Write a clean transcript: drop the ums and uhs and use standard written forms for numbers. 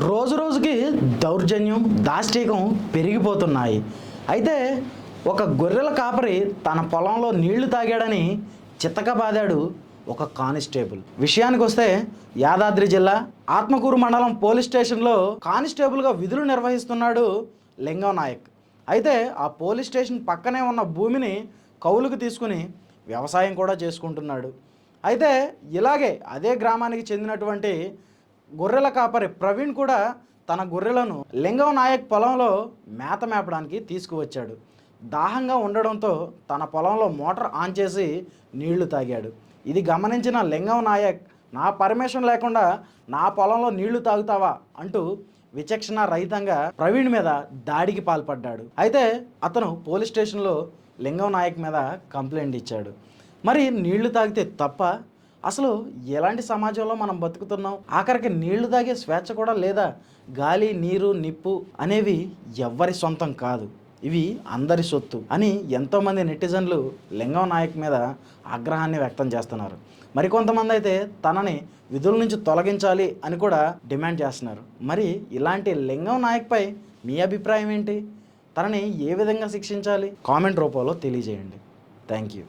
రోజు రోజుకి దౌర్జన్యం దాష్టీకం పెరిగిపోతున్నాయి. అయితే ఒక గొర్రెల కాపరి తన పొలంలో నీళ్లు తాగాడని చితకబాదాడు ఒక కానిస్టేబుల్. విషయానికి వస్తే యాదాద్రి జిల్లా ఆత్మకూరు మండలం పోలీస్ స్టేషన్లో కానిస్టేబుల్గా విధులు నిర్వహిస్తున్నాడు లింగం నాయక్. అయితే ఆ పోలీస్ స్టేషన్ పక్కనే ఉన్న భూమిని కౌలుకు తీసుకుని వ్యవసాయం కూడా చేసుకుంటున్నాడు. అయితే ఇలాగే అదే గ్రామానికి చెందినటువంటి గొర్రెల కాపరి ప్రవీణ్ కూడా తన గొర్రెలను లింగం నాయక్ పొలంలో మేత మేపడానికి తీసుకువచ్చాడు. దాహంగా ఉండడంతో తన పొలంలో మోటార్ ఆన్ చేసి నీళ్లు తాగాడు. ఇది గమనించిన లింగం నాయక్, నా పర్మిషన్ లేకుండా నా పొలంలో నీళ్లు తాగుతావా అంటూ విచక్షణ రహితంగా ప్రవీణ్ మీద దాడికి పాల్పడ్డాడు. అయితే అతను పోలీస్ స్టేషన్లో లింగం నాయక్ మీద కంప్లైంట్ ఇచ్చాడు. మరి నీళ్లు తాగితే తప్ప? అసలు ఎలాంటి సమాజంలో మనం బతుకుతున్నాం? ఆఖరికి నీళ్లు తాగే స్వేచ్ఛ కూడా లేదా? గాలి, నీరు, నిప్పు అనేవి ఎవ్వరి సొంతం కాదు, ఇవి అందరి సొత్తు అని ఎంతోమంది నెటిజన్లు లింగం నాయక్ మీద ఆగ్రహాన్ని వ్యక్తం చేస్తున్నారు. మరికొంతమంది అయితే తనని విధుల నుంచి తొలగించాలి అని కూడా డిమాండ్ చేస్తున్నారు. మరి ఇలాంటి లింగం నాయక్పై మీ అభిప్రాయం ఏంటి? తనని ఏ విధంగా శిక్షించాలి? కామెంట్ రూపంలో తెలియజేయండి. Thank you.